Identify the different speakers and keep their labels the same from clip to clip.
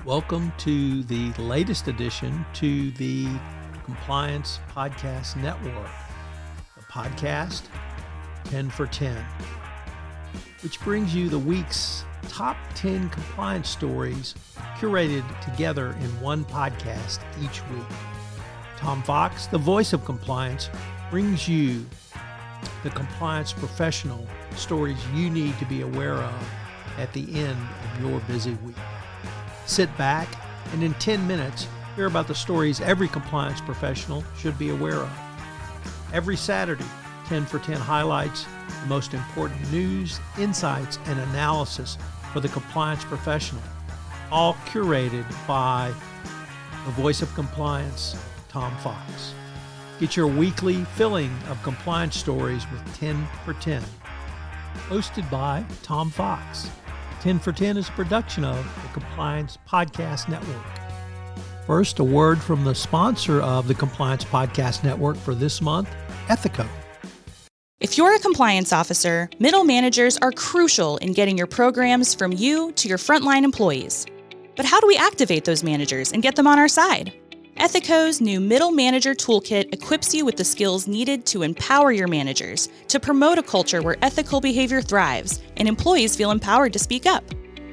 Speaker 1: Welcome to the latest addition to the Compliance Podcast Network, the podcast 10 for 10, which brings you the week's top 10 compliance stories curated together in one podcast each week. Tom Fox, the voice of compliance, brings you the compliance professional stories you need to be aware of at the end of your busy week. Sit back and in 10 minutes, hear about the stories every compliance professional should be aware of. Every Saturday, 10 for 10 highlights the most important news, insights, and analysis for the compliance professional, all curated by the voice of compliance, Tom Fox. Get your weekly filling of compliance stories with 10 for 10. Hosted by Tom Fox. 10 for 10 is a production of the Compliance Podcast Network. First, a word from the sponsor of the Compliance Podcast Network for this month, Ethico.
Speaker 2: If you're a compliance officer, middle managers are crucial in getting your programs from you to your frontline employees. But how do we activate those managers and get them on our side? Ethico's new Middle Manager Toolkit equips you with the skills needed to empower your managers, to promote a culture where ethical behavior thrives and employees feel empowered to speak up.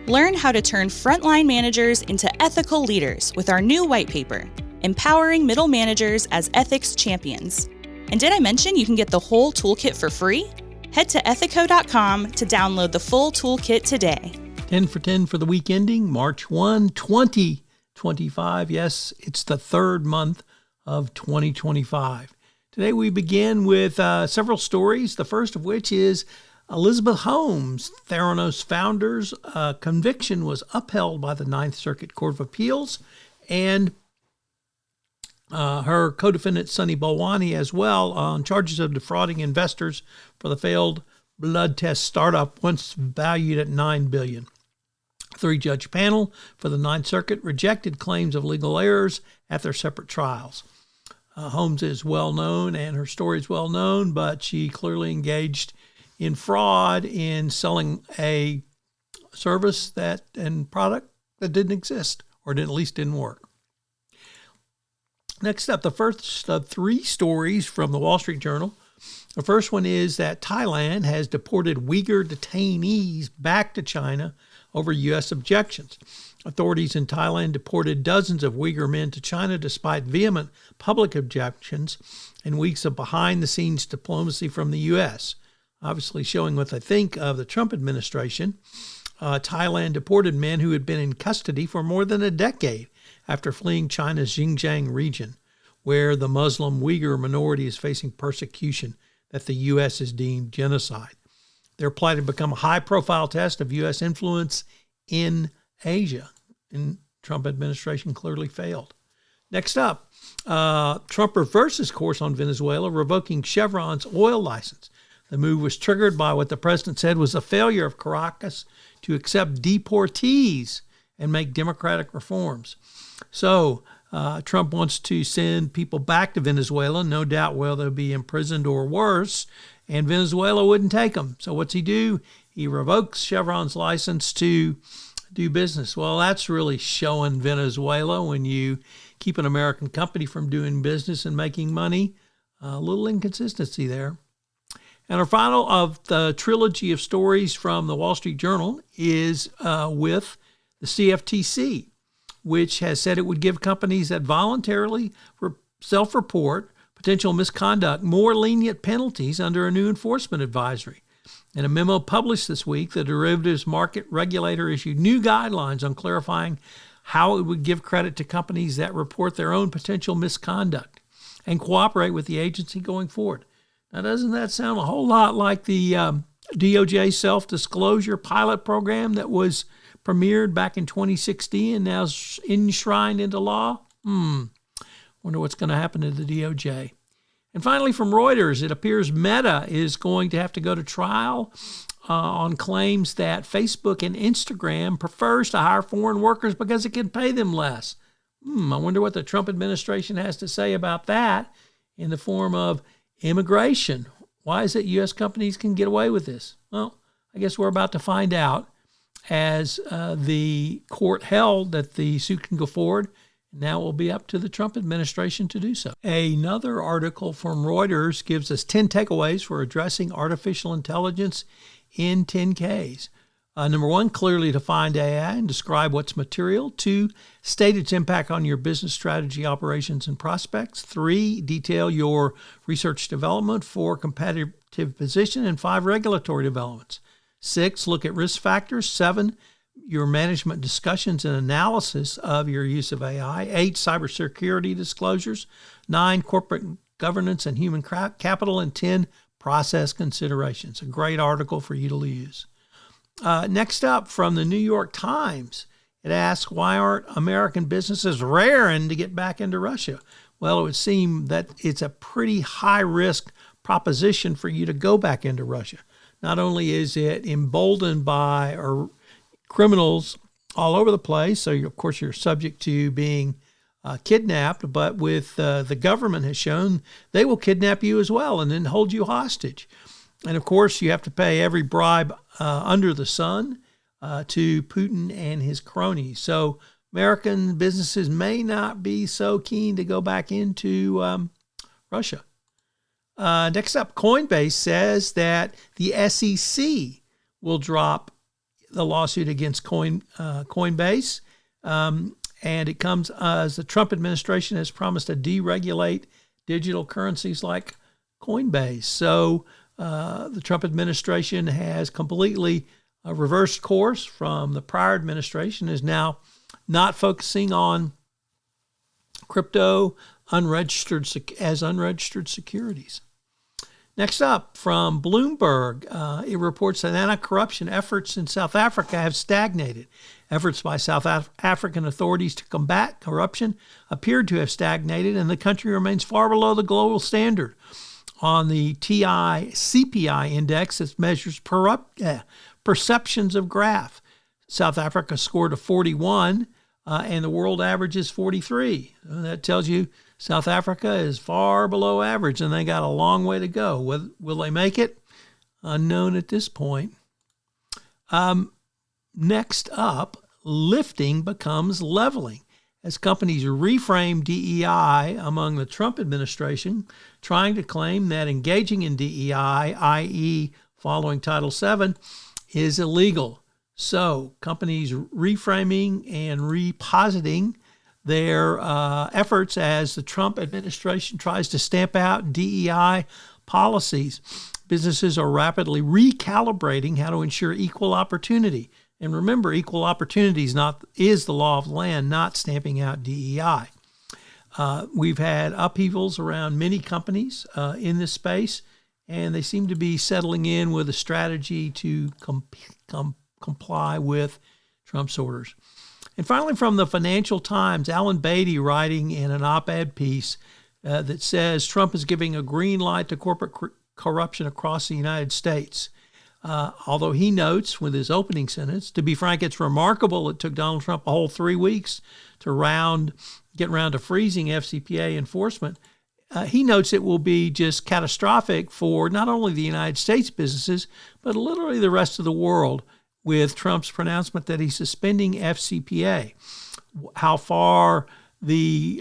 Speaker 2: Learn how to turn frontline managers into ethical leaders with our new white paper, Empowering Middle Managers as Ethics Champions. And did I mention you can get the whole toolkit for free? Head to ethico.com to download the full toolkit today.
Speaker 1: 10 for 10 for the week ending March 1, 2025. Yes, it's the third month of 2025. Today we begin with several stories, the first of which is Elizabeth Holmes, Theranos founder's conviction was upheld by the Ninth Circuit Court of Appeals, and her co-defendant Sunny Balwani as well on charges of defrauding investors for the failed blood test startup once valued at $9 billion. Three-judge panel for the Ninth Circuit rejected claims of legal errors at their separate trials. Holmes is well known and her story is well known, but she clearly engaged in fraud in selling a service and product that didn't exist or at least didn't work. Next up, the first of three stories from the Wall Street Journal. The first one is that Thailand has deported Uyghur detainees back to China over U.S. objections. Authorities in Thailand deported dozens of Uyghur men to China despite vehement public objections and weeks of behind-the-scenes diplomacy from the U.S., obviously showing what they think of the Trump administration. Thailand deported men who had been in custody for more than a decade after fleeing China's Xinjiang region, where the Muslim Uyghur minority is facing persecution that the U.S. has deemed genocide. Their plight had become a high-profile test of U.S. influence in Asia, and Trump administration clearly failed. Next up, Trump reverses course on Venezuela, revoking Chevron's oil license. The move was triggered by what the president said was a failure of Caracas to accept deportees and make democratic reforms. So Trump wants to send people back to Venezuela, no doubt whether they'll be imprisoned or worse, and Venezuela wouldn't take them. So what's he do? He revokes Chevron's license to do business. Well, that's really showing Venezuela when you keep an American company from doing business and making money. A little inconsistency there. And our final of the trilogy of stories from the Wall Street Journal is with the CFTC, which has said it would give companies that voluntarily self-report potential misconduct more lenient penalties under a new enforcement advisory. In a memo published this week, the derivatives market regulator issued new guidelines on clarifying how it would give credit to companies that report their own potential misconduct and cooperate with the agency going forward. Now, doesn't that sound a whole lot like the DOJ self-disclosure pilot program that was premiered back in 2016 and now is enshrined into law? Wonder what's going to happen to the DOJ. And finally, from Reuters, it appears Meta is going to have to go to trial on claims that Facebook and Instagram prefers to hire foreign workers because it can pay them less. I wonder what the Trump administration has to say about that in the form of immigration. Why is it U.S. companies can get away with this? Well, I guess we're about to find out as the court held that the suit can go forward. Now it will be up to the Trump administration to do so. Another article from Reuters gives us 10 takeaways for addressing artificial intelligence in 10Ks. Number 1, clearly define AI and describe what's material. 2, state its impact on your business strategy, operations, and prospects. 3, detail your research development. 4, competitive position. And 5, regulatory developments. 6, look at risk factors. 7, your management discussions and analysis of your use of AI. 8, cybersecurity disclosures. 9, corporate governance and human capital. And 10, process considerations. A great article for you to use. Next up, from the New York Times, it asks, why aren't American businesses raring to get back into Russia? Well, it would seem that it's a pretty high-risk proposition for you to go back into Russia. Not only is it emboldened by criminals all over the place, so of course you're subject to being kidnapped, but with the government has shown they will kidnap you as well and then hold you hostage. And of course, you have to pay every bribe under the sun to Putin and his cronies. So American businesses may not be so keen to go back into Russia. Next up, Coinbase says that the SEC will drop the lawsuit against Coinbase. And it comes as the Trump administration has promised to deregulate digital currencies like Coinbase. So the Trump administration has completely reversed course from the prior administration, is now not focusing on crypto unregistered securities. Next up, from Bloomberg, it reports that anti-corruption efforts in South Africa have stagnated. Efforts by South African authorities to combat corruption appeared to have stagnated, and the country remains far below the global standard. On the TI-CPI index that measures perceptions of graft, South Africa scored a 41, and the world average is 43. That tells you South Africa is far below average, and they got a long way to go. Will they make it? Unknown at this point. Next up, lifting becomes leveling as companies reframe DEI among the Trump administration, trying to claim that engaging in DEI, i.e. following Title VII, is illegal. So companies reframing and repositing their efforts as the Trump administration tries to stamp out DEI policies. Businesses are rapidly recalibrating how to ensure equal opportunity. And remember, equal opportunity is the law of the land, not stamping out DEI. We've had upheavals around many companies in this space, and they seem to be settling in with a strategy to comply with Trump's orders. And finally, from the Financial Times, Alan Beatty writing in an op-ed piece that says Trump is giving a green light to corporate corruption across the United States. Although he notes with his opening sentence, to be frank, it's remarkable it took Donald Trump a whole 3 weeks to get around to freezing FCPA enforcement. He notes it will be just catastrophic for not only the United States businesses, but literally the rest of the world with Trump's pronouncement that he's suspending FCPA. How far the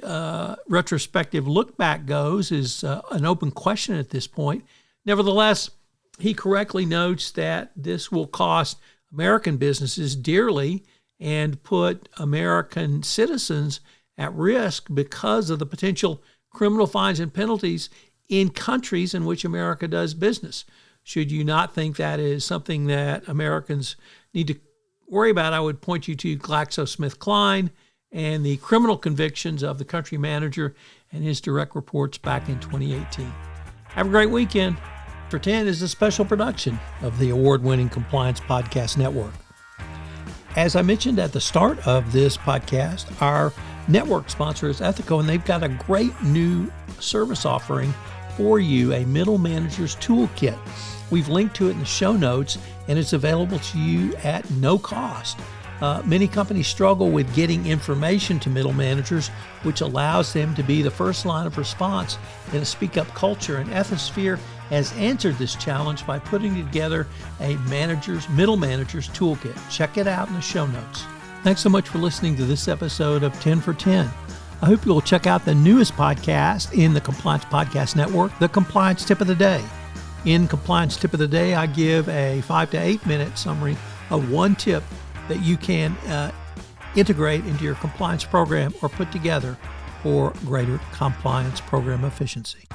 Speaker 1: retrospective look back goes is an open question at this point. Nevertheless, he correctly notes that this will cost American businesses dearly and put American citizens at risk because of the potential criminal fines and penalties in countries in which America does business. Should you not think that is something that Americans need to worry about, I would point you to GlaxoSmithKline and the criminal convictions of the country manager and his direct reports back in 2018. Have a great weekend. Pretend is a special production of the award-winning Compliance Podcast Network. As I mentioned at the start of this podcast, our network sponsor is Ethico, and they've got a great new service offering for you, a middle manager's toolkit. We've linked to it in the show notes, and it's available to you at no cost. Many companies struggle with getting information to middle managers, which allows them to be the first line of response in a speak-up culture. And Ethisphere has answered this challenge by putting together a middle manager's toolkit. Check it out in the show notes. Thanks so much for listening to this episode of 10 for 10. I hope you'll check out the newest podcast in the Compliance Podcast Network, the Compliance Tip of the Day. In Compliance Tip of the Day, I give a 5 to 8 minute summary of one tip that you can integrate into your compliance program or put together for greater compliance program efficiency.